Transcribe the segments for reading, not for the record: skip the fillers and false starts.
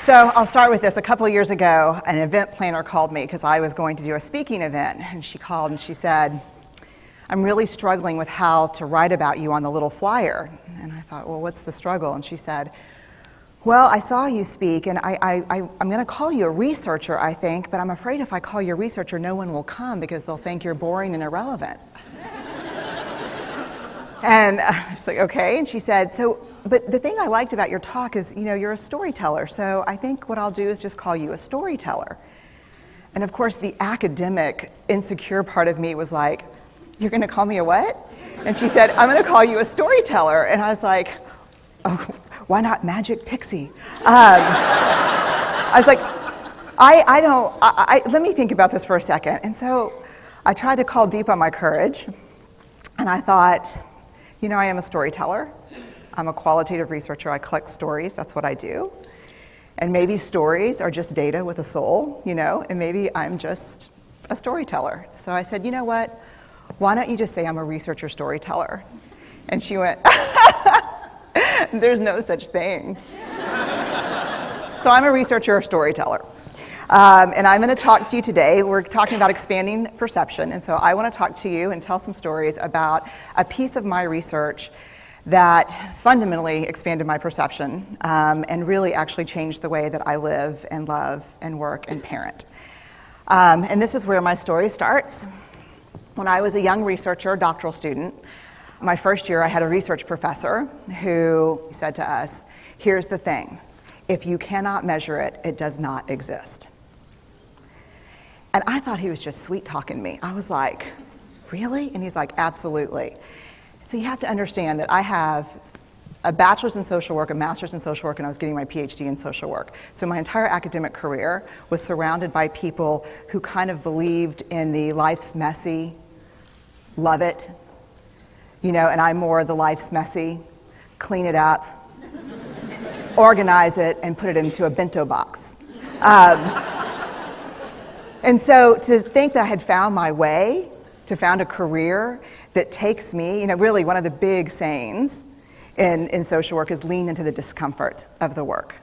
So I'll start with this. A couple of years ago, an event planner called me because I was going to do a speaking event. And she called and she said, I'm really struggling with how to write about you on the little flyer. And I thought, well, what's the struggle? And she said, well, I saw you speak, and I'm going to call you a researcher, I think, but I'm afraid if I call you a researcher, no one will come because they'll think you're boring and irrelevant. And I was like, okay. And she said, but the thing I liked about your talk is, you're a storyteller, so I think what I'll do is just call you a storyteller. And of course, the academic, insecure part of me was like, you're going to call me a what? And she said, I'm going to call you a storyteller. And I was like, oh, why not Magic Pixie? I was like, let me think about this for a second. And so I tried to call deep on my courage, and I thought, I am a storyteller. I'm a qualitative researcher. I collect stories. That's what I do. And maybe stories are just data with a soul, and maybe I'm just a storyteller. So I said, you know what? Why don't you just say I'm a researcher storyteller? And she went, there's no such thing. So I'm a researcher storyteller. And I'm going to talk to you today. We're talking about expanding perception. And so I want to talk to you and tell some stories about a piece of my research that fundamentally expanded my perception and really actually changed the way that I live and love and work and parent. And this is where my story starts. When I was a young researcher, doctoral student, my first year I had a research professor who said to us, here's the thing, if you cannot measure it, it does not exist. And I thought he was just sweet-talking me. I was like, really? And he's like, absolutely. So you have to understand that I have a bachelor's in social work, a master's in social work, and I was getting my PhD in social work. So my entire academic career was surrounded by people who kind of believed in the life's messy, love it, and I'm more the life's messy, clean it up, organize it, and put it into a bento box. And so to think that I had found my way, to found a career that takes me, really one of the big sayings in social work is lean into the discomfort of the work.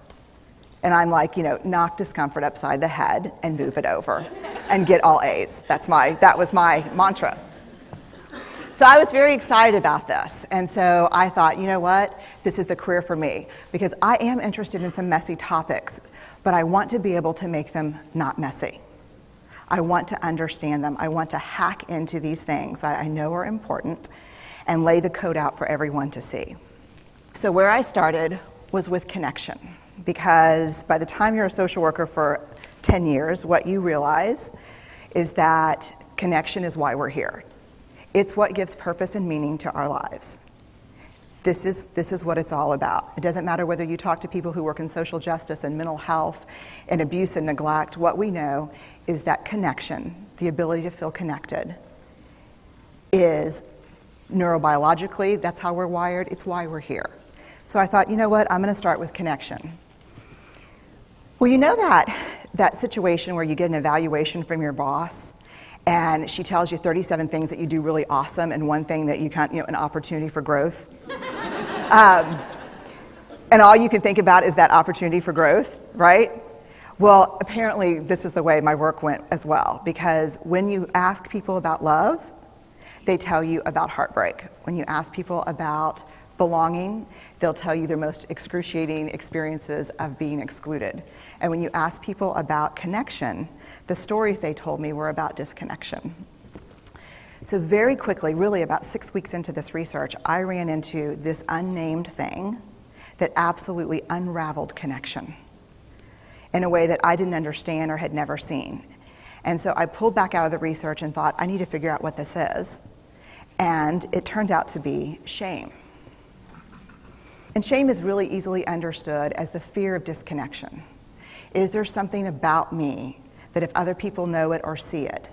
And I'm like, knock discomfort upside the head and move it over and get all A's. That was my mantra. So I was very excited about this. And so I thought, you know what? This is the career for me because I am interested in some messy topics, but I want to be able to make them not messy. I want to understand them. I want to hack into these things that I know are important and lay the code out for everyone to see. So where I started was with connection, because by the time you're a social worker for 10 years, what you realize is that connection is why we're here. It's what gives purpose and meaning to our lives. This is what it's all about. It doesn't matter whether you talk to people who work in social justice and mental health and abuse and neglect. What we know is that connection, the ability to feel connected, is neurobiologically, that's how we're wired, it's why we're here. So I thought, you know what, I'm going to start with connection. Well, you know that situation where you get an evaluation from your boss and she tells you 37 things that you do really awesome and one thing that you can't, an opportunity for growth. And all you can think about is that opportunity for growth, right? Well, apparently this is the way my work went as well, because when you ask people about love, they tell you about heartbreak. When you ask people about belonging, they'll tell you their most excruciating experiences of being excluded. And when you ask people about connection, the stories they told me were about disconnection. So very quickly, really about 6 weeks into this research, I ran into this unnamed thing that absolutely unraveled connection in a way that I didn't understand or had never seen. And so I pulled back out of the research and thought, I need to figure out what this is. And it turned out to be shame. And shame is really easily understood as the fear of disconnection. Is there something about me that if other people know it or see it,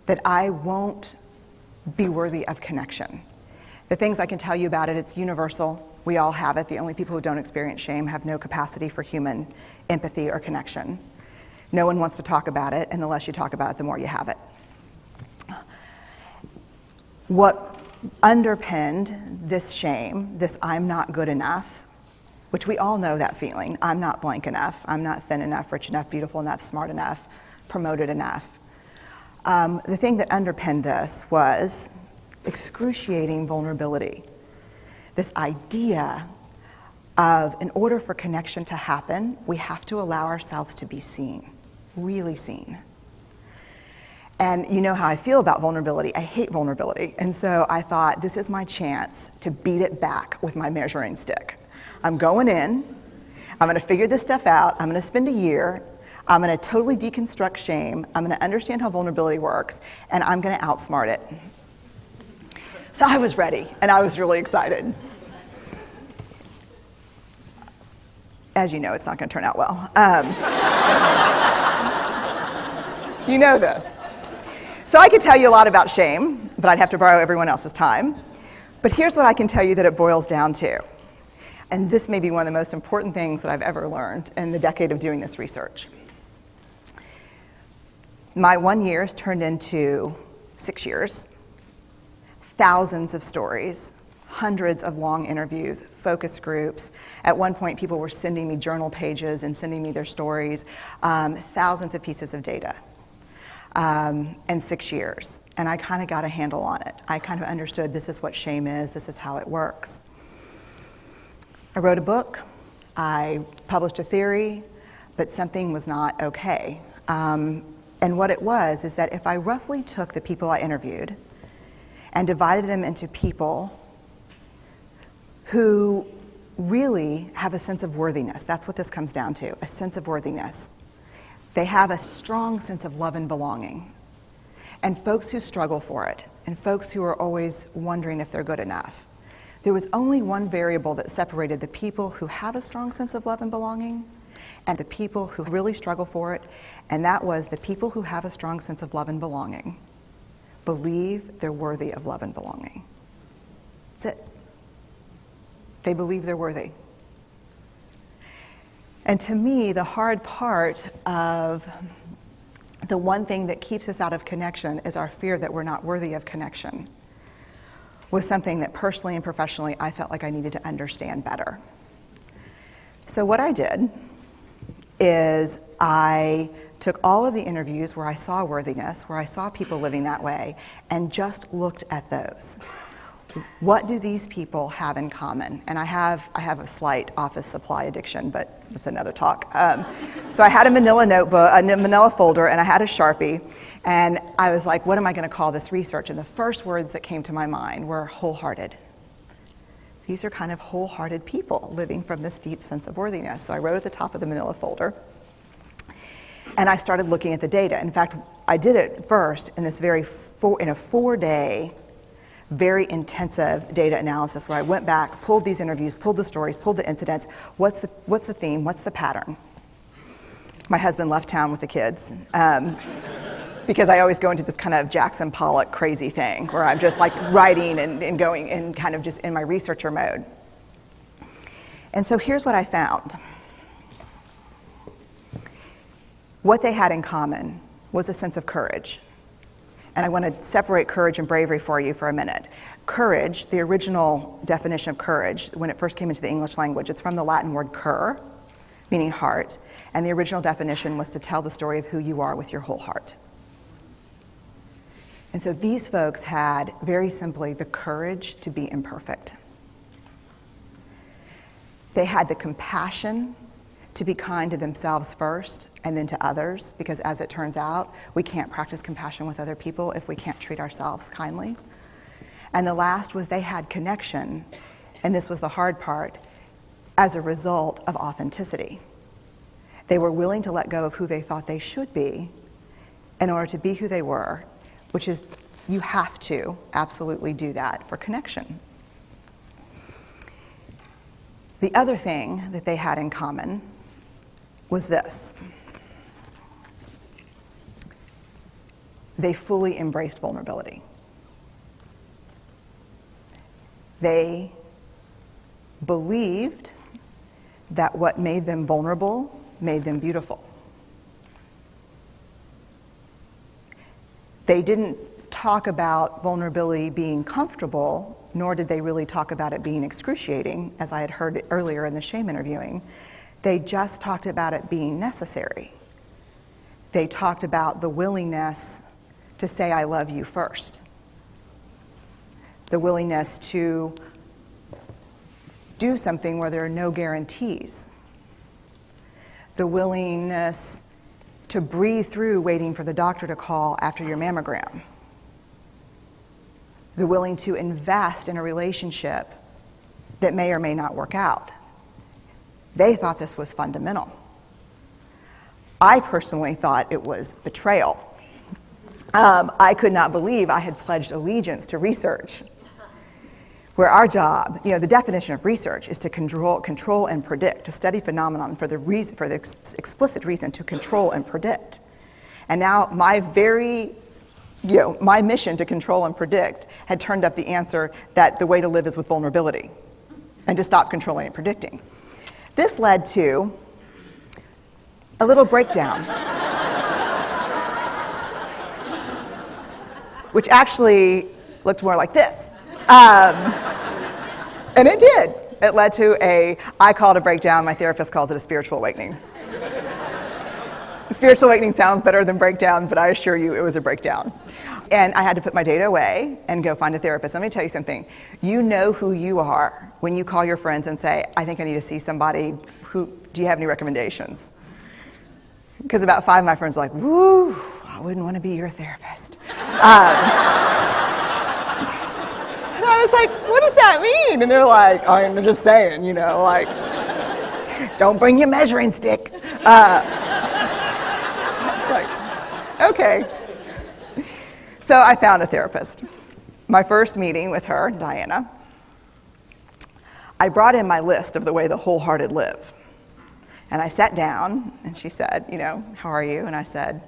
that I won't be worthy of connection? The things I can tell you about it, it's universal. We all have it. The only people who don't experience shame have no capacity for human empathy or connection. No one wants to talk about it, and the less you talk about it, the more you have it. What underpinned this shame, this I'm not good enough, which we all know that feeling. I'm not blank enough. I'm not thin enough, rich enough, beautiful enough, smart enough, promoted enough. The thing that underpinned this was excruciating vulnerability. This idea of, in order for connection to happen, we have to allow ourselves to be seen, really seen. And you know how I feel about vulnerability. I hate vulnerability. And so I thought, this is my chance to beat it back with my measuring stick. I'm going in, I'm gonna figure this stuff out, I'm gonna spend a year, I'm gonna totally deconstruct shame, I'm gonna understand how vulnerability works, and I'm gonna outsmart it. So I was ready, and I was really excited. As you know, it's not gonna turn out well. You know this. So I could tell you a lot about shame, but I'd have to borrow everyone else's time. But here's what I can tell you that it boils down to. And this may be one of the most important things that I've ever learned in the decade of doing this research. My 1 year has turned into 6 years, thousands of stories, hundreds of long interviews, focus groups. At one point, people were sending me journal pages and sending me their stories, thousands of pieces of data. And 6 years. And I kind of got a handle on it. I kind of understood this is what shame is, this is how it works. I wrote a book, I published a theory, but something was not okay. And what it was is that if I roughly took the people I interviewed and divided them into people who really have a sense of worthiness, that's what this comes down to, a sense of worthiness. They have a strong sense of love and belonging. And folks who struggle for it, and folks who are always wondering if they're good enough. There was only one variable that separated the people who have a strong sense of love and belonging and the people who really struggle for it, and that was the people who have a strong sense of love and belonging believe they're worthy of love and belonging. That's it. They believe they're worthy. And to me, the hard part of the one thing that keeps us out of connection is our fear that we're not worthy of connection, was something that personally and professionally I felt like I needed to understand better. So what I did is I took all of the interviews where I saw worthiness, where I saw people living that way, and just looked at those. What do these people have in common? And I have a slight office supply addiction, but that's another talk. So I had a manila notebook, a manila folder, and I had a Sharpie, and I was like, what am I going to call this research? And the first words that came to my mind were wholehearted. These are kind of wholehearted people living from this deep sense of worthiness. So I wrote at the top of the manila folder, and I started looking at the data. In fact, I did it first in this in a 4-day, very intensive data analysis where I went back, pulled these interviews, pulled the stories, pulled the incidents. What's the theme? What's the pattern? My husband left town with the kids because I always go into this kind of Jackson Pollock crazy thing where I'm just like writing and going and kind of just in my researcher mode. And so here's what I found. What they had in common was a sense of courage. And I want to separate courage and bravery for you for a minute. Courage, the original definition of courage, when it first came into the English language, it's from the Latin word cur, meaning heart. And the original definition was to tell the story of who you are with your whole heart. And so these folks had, very simply, the courage to be imperfect. They had the compassion to be kind to themselves first and then to others, because as it turns out, we can't practice compassion with other people if we can't treat ourselves kindly. And the last was they had connection, and this was the hard part, as a result of authenticity. They were willing to let go of who they thought they should be in order to be who they were, which is, you have to absolutely do that for connection. The other thing that they had in common was this. They fully embraced vulnerability. They believed that what made them vulnerable made them beautiful. They didn't talk about vulnerability being comfortable, nor did they really talk about it being excruciating, as I had heard earlier in the shame interviewing. They just talked about it being necessary. They talked about the willingness to say, I love you first. The willingness to do something where there are no guarantees. The willingness to breathe through waiting for the doctor to call after your mammogram. The willing to invest in a relationship that may or may not work out. They thought this was fundamental. I personally thought it was betrayal. I could not believe I had pledged allegiance to research, where our job, the definition of research is to control and predict, to study phenomenon for the explicit reason to control and predict. And now my mission to control and predict had turned up the answer that the way to live is with vulnerability and to stop controlling and predicting. This led to a little breakdown, which actually looked more like this. And it did. It led to I call it a breakdown, my therapist calls it a spiritual awakening. Spiritual awakening sounds better than breakdown, but I assure you it was a breakdown. And I had to put my data away and go find a therapist. Let me tell you something. You know who you are when you call your friends and say, I think I need to see somebody. Do you have any recommendations? Because about 5 of my friends are like, woo, I wouldn't want to be your therapist. And I was like, what does that mean? And they're like, I'm just saying, don't bring your measuring stick. It's like, okay. So I found a therapist. My first meeting with her, Diana, I brought in my list of the way the wholehearted live. And I sat down, and she said, how are you? And I said,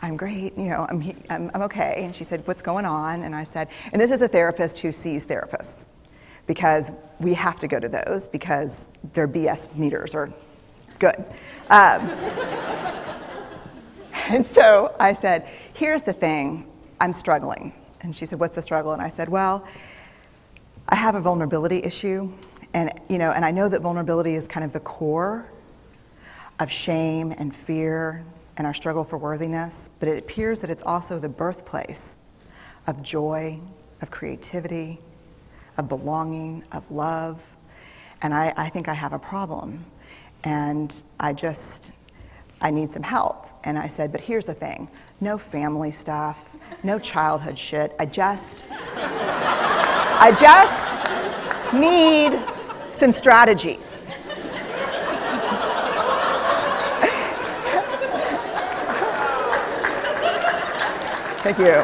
I'm great, I'm okay. And she said, what's going on? And I said, and this is a therapist who sees therapists, because we have to go to those because their BS meters are good. And so I said, here's the thing, I'm struggling. And she said, what's the struggle? And I said, well, I have a vulnerability issue, and I know that vulnerability is kind of the core of shame and fear and our struggle for worthiness, but it appears that it's also the birthplace of joy, of creativity, of belonging, of love, and I think I have a problem, and I need some help. And I said, but here's the thing, no family stuff, no childhood shit, I just need some strategies. Thank you.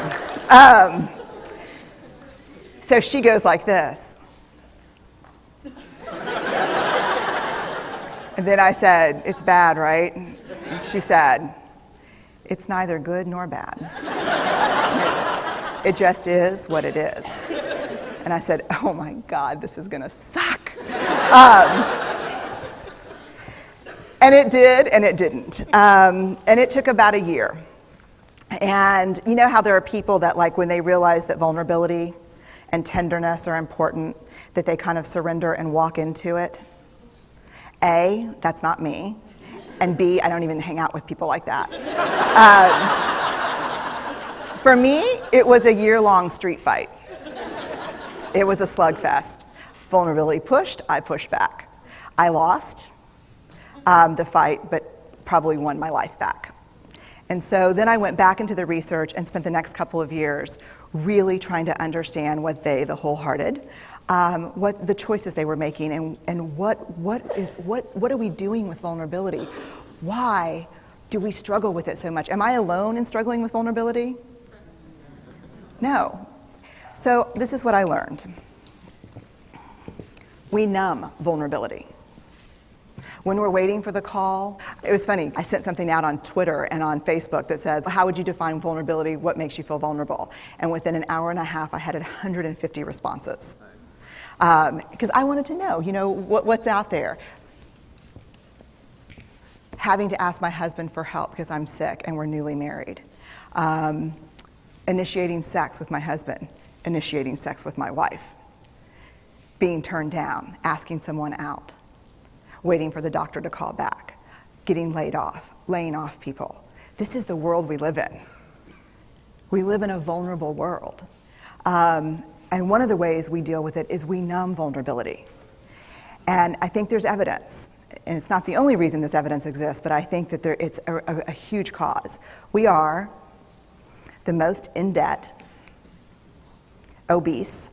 So she goes like this. And then I said, it's bad, right? And she said, it's neither good nor bad. It just is what it is. And I said, oh my God, this is gonna suck. And it did, and it didn't. And it took about a year. And you know how there are people that, like, when they realize that vulnerability and tenderness are important, that they kind of surrender and walk into it? A, that's not me. And B, I don't even hang out with people like that. For me, it was a year-long street fight. It was a slugfest. Vulnerability pushed, I pushed back. I lost the fight, but probably won my life back. And so then I went back into the research and spent the next couple of years really trying to understand what the wholehearted, what the choices they were making, and what are we doing with vulnerability? Why do we struggle with it so much? Am I alone in struggling with vulnerability? No. So this is what I learned. We numb vulnerability. When we're waiting for the call, it was funny, I sent something out on Twitter and on Facebook that says, how would you define vulnerability? What makes you feel vulnerable? And within an hour and a half, I had 150 responses. Because I wanted to know, what's out there. Having to ask my husband for help because I'm sick and we're newly married. And initiating sex with my husband, initiating sex with my wife, being turned down, asking someone out, waiting for the doctor to call back, getting laid off, laying off people. This is the world we live in. We live in a vulnerable world. And one of the ways we deal with it is we numb vulnerability. And I think there's evidence, and it's not the only reason this evidence exists, but I think that it's a huge cause. We are the most in debt, obese,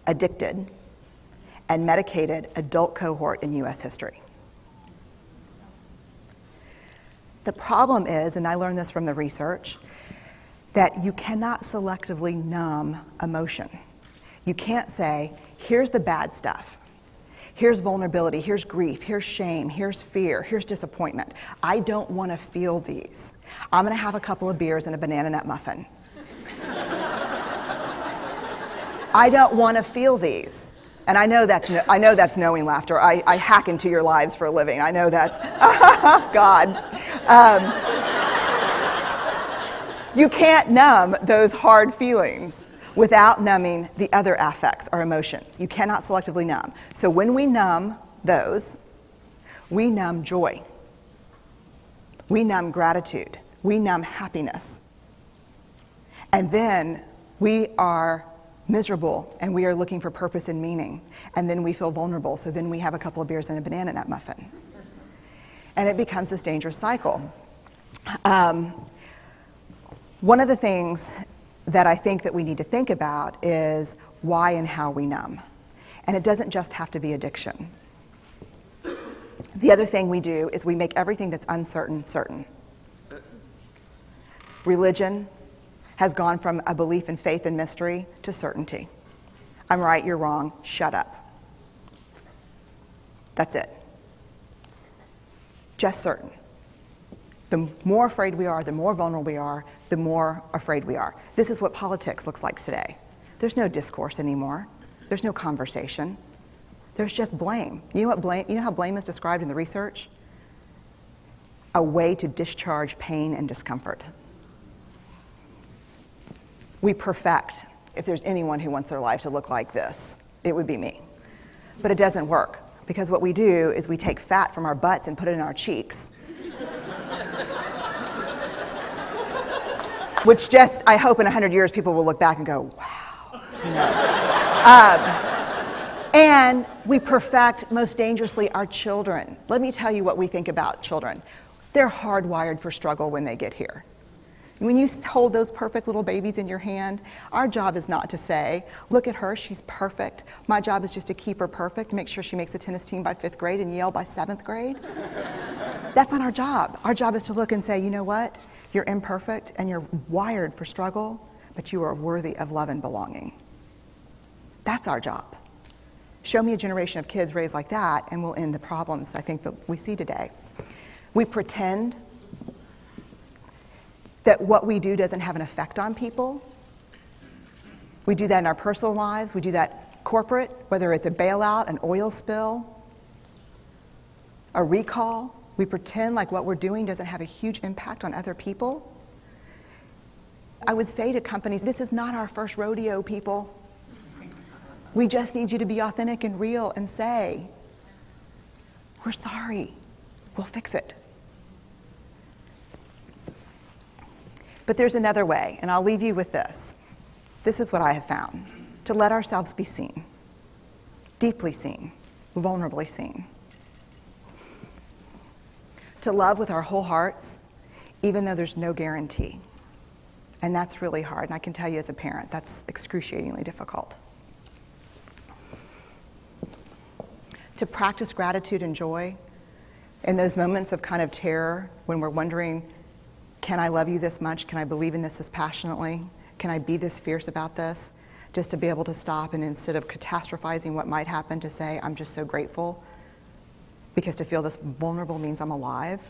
addicted, and medicated adult cohort in US history. The problem is, and I learned this from the research, that you cannot selectively numb emotion. You can't say, here's the bad stuff. Here's vulnerability, here's grief, here's shame, here's fear, here's disappointment. I don't want to feel these. I'm going to have a couple of beers and a banana nut muffin. I don't want to feel these. And I know that's knowing laughter. I hack into your lives for a living. I know that's, God. You can't numb those hard feelings without numbing the other affects or emotions. You cannot selectively numb. So when we numb those, we numb joy. We numb gratitude. We numb happiness. And then we are miserable and we are looking for purpose and meaning. And then we feel vulnerable. So then we have a couple of beers and a banana nut muffin. And it becomes this dangerous cycle. One of the things that I think that we need to think about is why and how we numb. And it doesn't just have to be addiction. The other thing we do is we make everything that's uncertain certain. Religion has gone from a belief in faith and mystery to certainty. I'm right, you're wrong, shut up. That's it. Just certain. The more afraid we are, the more vulnerable we are, the more afraid we are. This is what politics looks like today. There's no discourse anymore. There's no conversation. There's just blame. You know what blame? You know how blame is described in the research? A way to discharge pain and discomfort. We perfect. If there's anyone who wants their life to look like this, it would be me. But it doesn't work, because what we do is we take fat from our butts and put it in our cheeks. Which just, I hope in 100 years people will look back and go, wow. You know. And we perfect, most dangerously, our children. Let me tell you what we think about children. They're hardwired for struggle when they get here. When you hold those perfect little babies in your hand, our job is not to say, look at her, she's perfect. My job is just to keep her perfect, make sure she makes the tennis team by 5th grade and Yale by 7th grade. That's not our job. Our job is to look and say, you know what? You're imperfect and you're wired for struggle, but you are worthy of love and belonging. That's our job. Show me a generation of kids raised like that and we'll end the problems I think that we see today. We pretend that what we do doesn't have an effect on people. We do that in our personal lives. We do that corporate, whether it's a bailout, an oil spill, a recall. We pretend like what we're doing doesn't have a huge impact on other people. I would say to companies, this is not our first rodeo, people. We just need you to be authentic and real and say, we're sorry, we'll fix it. But there's another way, and I'll leave you with this. This is what I have found. To let ourselves be seen, deeply seen, vulnerably seen. To love with our whole hearts, even though there's no guarantee. And that's really hard, and I can tell you as a parent, that's excruciatingly difficult. To practice gratitude and joy in those moments of kind of terror when we're wondering, can I love you this much? Can I believe in this passionately? Can I be this fierce about this? Just to be able to stop and instead of catastrophizing what might happen, to say, I'm just so grateful. Because to feel this vulnerable means I'm alive.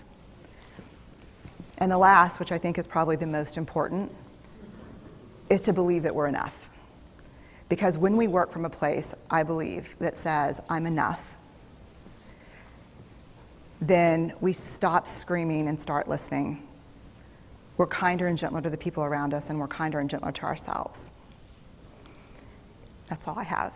And the last, which I think is probably the most important, is to believe that we're enough. Because when we work from a place, I believe, that says, I'm enough, then we stop screaming and start listening. we're kinder and gentler to the people around us, and we're kinder and gentler to ourselves. That's all I have.